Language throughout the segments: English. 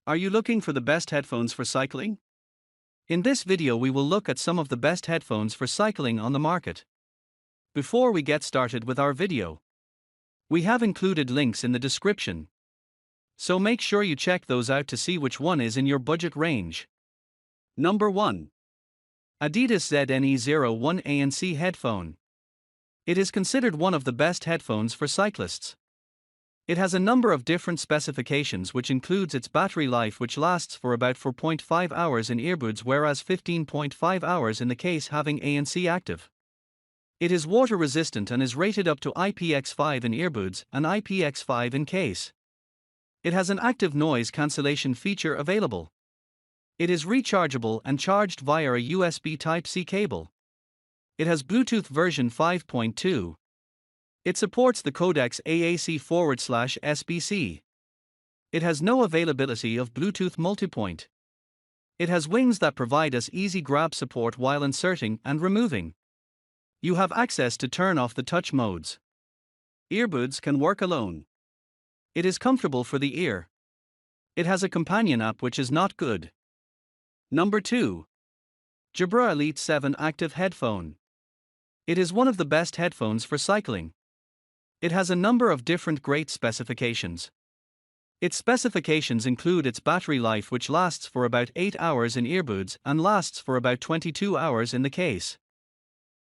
Are you looking for the best headphones for cycling? In this video we will look at some of the best headphones for cycling on the market. Before we get started with our video, we have included links in the description, so make sure you check those out to see which one is in your budget range. Number 1. Adidas Z.N.E 01 ANC Headphone. It is considered one of the best headphones for cyclists. It has a number of different specifications, which includes its battery life, which lasts for about 4.5 hours in earbuds, whereas 15.5 hours in the case having ANC active. It is water resistant and is rated up to IPX5 in earbuds and IPX5 in case. It has an active noise cancellation feature available. It is rechargeable and charged via a USB Type-C cable. It has Bluetooth version 5.2. It supports the codecs AAC/SBC. It has no availability of Bluetooth multipoint. It has wings that provide us easy grab support while inserting and removing. You have access to turn off the touch modes. Earbuds can work alone. It is comfortable for the ear. It has a companion app which is not good. Number 2. Jabra Elite 7 Active Headphone. It is one of the best headphones for cycling. It has a number of different great specifications. Its specifications include its battery life, which lasts for about 8 hours in earbuds and lasts for about 22 hours in the case.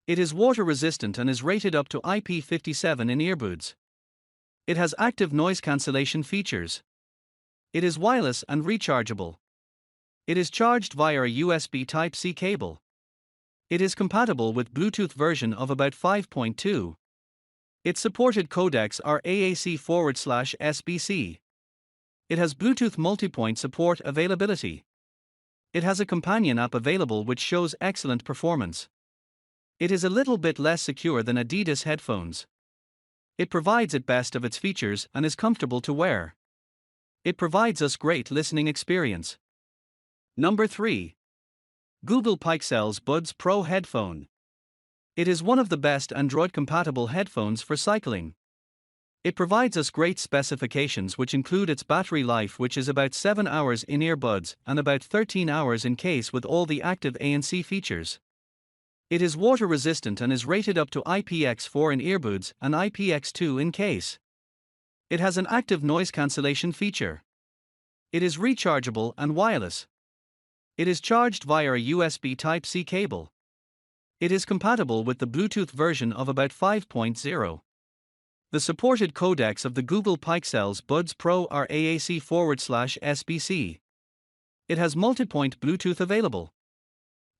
It is water resistant and is rated up to IP57 in earbuds. It has active noise cancellation features. It is wireless and rechargeable. It is charged via a USB Type-C cable. It is compatible with Bluetooth version of about 5.2. Its supported codecs are AAC/SBC. It has Bluetooth multipoint support availability. It has a companion app available which shows excellent performance. It is a little bit less secure than Adidas headphones. It provides its best of its features and is comfortable to wear. It provides us great listening experience. Number 3. Google Pixel Buds Pro Headphone. It is one of the best Android-compatible headphones for cycling. It provides us great specifications, which include its battery life, which is about 7 hours in earbuds and about 13 hours in case with all the active ANC features. It is water resistant and is rated up to IPX4 in earbuds and IPX2 in case. It has an active noise cancellation feature. It is rechargeable and wireless. It is charged via a USB Type-C cable. It is compatible with the Bluetooth version of about 5.0. The supported codecs of the Google Pixel Buds Pro are AAC/SBC. It has multipoint Bluetooth available.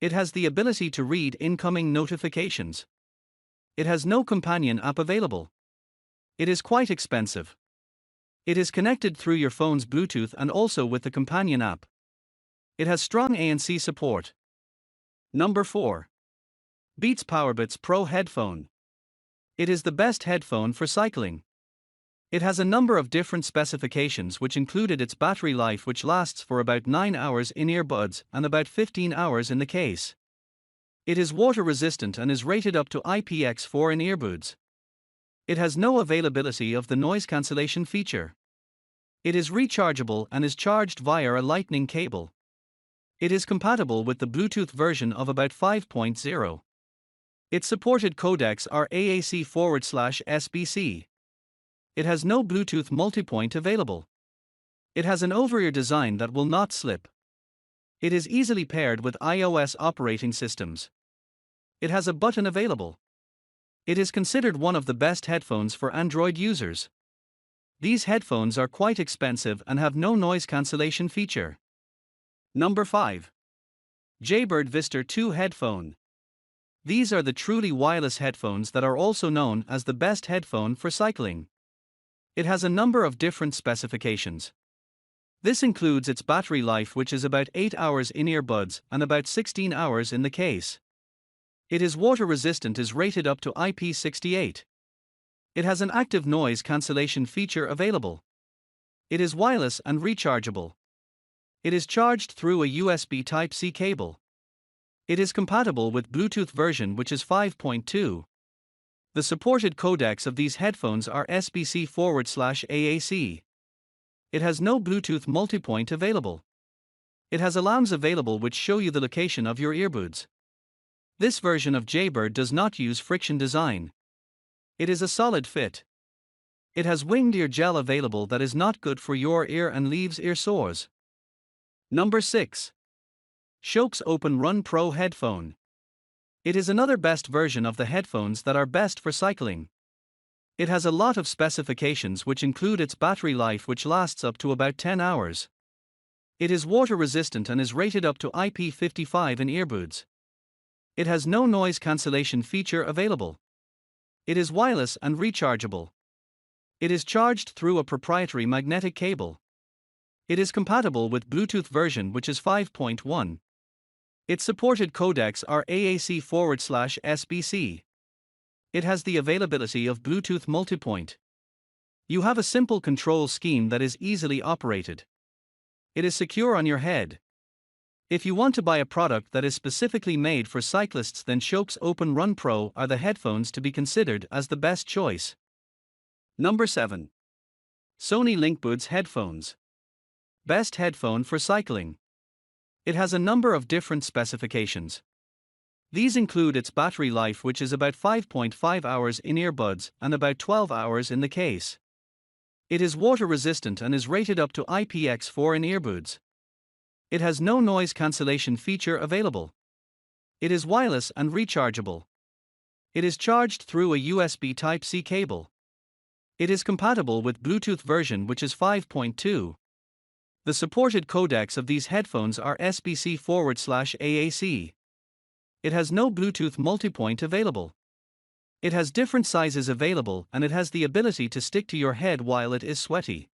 It has the ability to read incoming notifications. It has no companion app available. It is quite expensive. It is connected through your phone's Bluetooth and also with the companion app. It has strong ANC support. Number 4. Beats Powerbeats Pro Headphone. It is the best headphone for cycling. It has a number of different specifications, which included its battery life, which lasts for about 9 hours in earbuds and about 15 hours in the case. It is water resistant and is rated up to IPX4 in earbuds. It has no availability of the noise cancellation feature. It is rechargeable and is charged via a lightning cable. It is compatible with the Bluetooth version of about 5.0. Its supported codecs are AAC/SBC. It has no Bluetooth multipoint available. It has an over-ear design that will not slip. It is easily paired with iOS operating systems. It has a button available. It is considered one of the best headphones for Android users. These headphones are quite expensive and have no noise cancellation feature. Number 5. Jaybird Vista 2 Headphone. These are the truly wireless headphones that are also known as the best headphone for cycling. It has a number of different specifications. This includes its battery life, which is about 8 hours in earbuds and about 16 hours in the case. It is water resistant, is rated up to IP68. It has an active noise cancellation feature available. It is wireless and rechargeable. It is charged through a USB Type-C cable. It is compatible with Bluetooth version, which is 5.2. The supported codecs of these headphones are SBC/AAC. It has no Bluetooth multipoint available. It has alarms available which show you the location of your earbuds. This version of Jaybird does not use friction design. It is a solid fit. It has winged ear gel available that is not good for your ear and leaves ear sores. Number 6. Shokz Open Run Pro Headphone. It is another best version of the headphones that are best for cycling. It has a lot of specifications which include its battery life which lasts up to about 10 hours. It is water resistant and is rated up to IP55 in earbuds. It has no noise cancellation feature available. It is wireless and rechargeable. It is charged through a proprietary magnetic cable. It is compatible with Bluetooth version which is 5.1. Its supported codecs are AAC/SBC. It has the availability of Bluetooth multipoint. You have a simple control scheme that is easily operated. It is secure on your head. If you want to buy a product that is specifically made for cyclists, then Shokz Open Run Pro are the headphones to be considered as the best choice. Number 7. Sony Linkbuds Headphones. Best headphone for cycling. It has a number of different specifications. These include its battery life which is about 5.5 hours in earbuds and about 12 hours in the case. It is water resistant and is rated up to IPX4 in earbuds. It has no noise cancellation feature available. It is wireless and rechargeable. It is charged through a USB Type-C cable. It is compatible with Bluetooth version which is 5.2. The supported codecs of these headphones are SBC/AAC. It has no Bluetooth multipoint available. It has different sizes available and it has the ability to stick to your head while it is sweaty.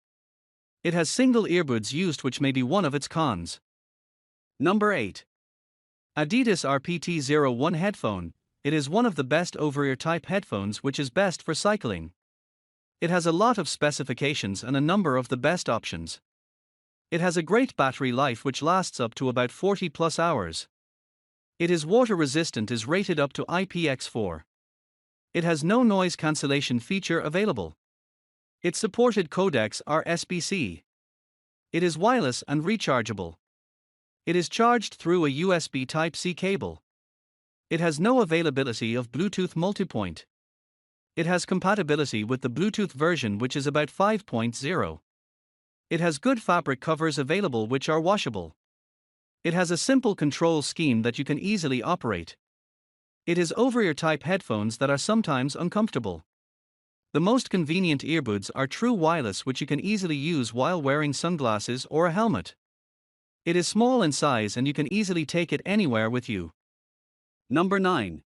It has single earbuds used which may be one of its cons. Number 8. Adidas RPT 01 Headphone. It is one of the best over-ear type headphones which is best for cycling. It has a lot of specifications and a number of the best options. It has a great battery life which lasts up to about 40 plus hours. It is water resistant, is rated up to IPX4. It has no noise cancellation feature available. Its supported codecs are SBC. It is wireless and rechargeable. It is charged through a USB Type-C cable. It has no availability of Bluetooth multipoint. It has compatibility with the Bluetooth version which is about 5.0. It has good fabric covers available which are washable. It has a simple control scheme that you can easily operate. It is over-ear type headphones that are sometimes uncomfortable. The most convenient earbuds are true wireless which you can easily use while wearing sunglasses or a helmet. It is small in size and you can easily take it anywhere with you. Number 9.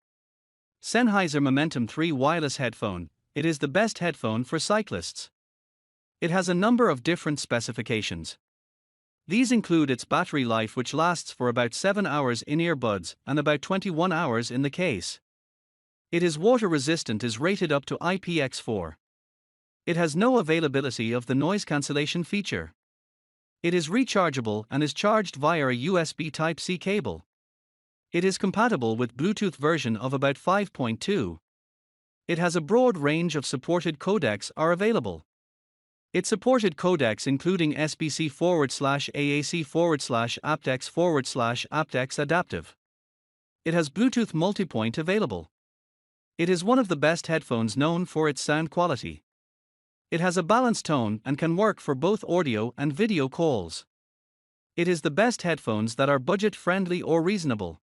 Sennheiser Momentum 3 Wireless Headphone. It is the best headphone for cyclists. It has a number of different specifications. These include its battery life which lasts for about 7 hours in earbuds and about 21 hours in the case. It is water resistant, is rated up to IPX4. It has no availability of the noise cancellation feature. It is rechargeable and is charged via a USB Type-C cable. It is compatible with Bluetooth version of about 5.2. It has a broad range of supported codecs are available. It supported codecs including SBC/AAC/aptX/aptX Adaptive. It has Bluetooth multipoint available. It is one of the best headphones known for its sound quality. It has a balanced tone and can work for both audio and video calls. It is the best headphones that are budget friendly or reasonable.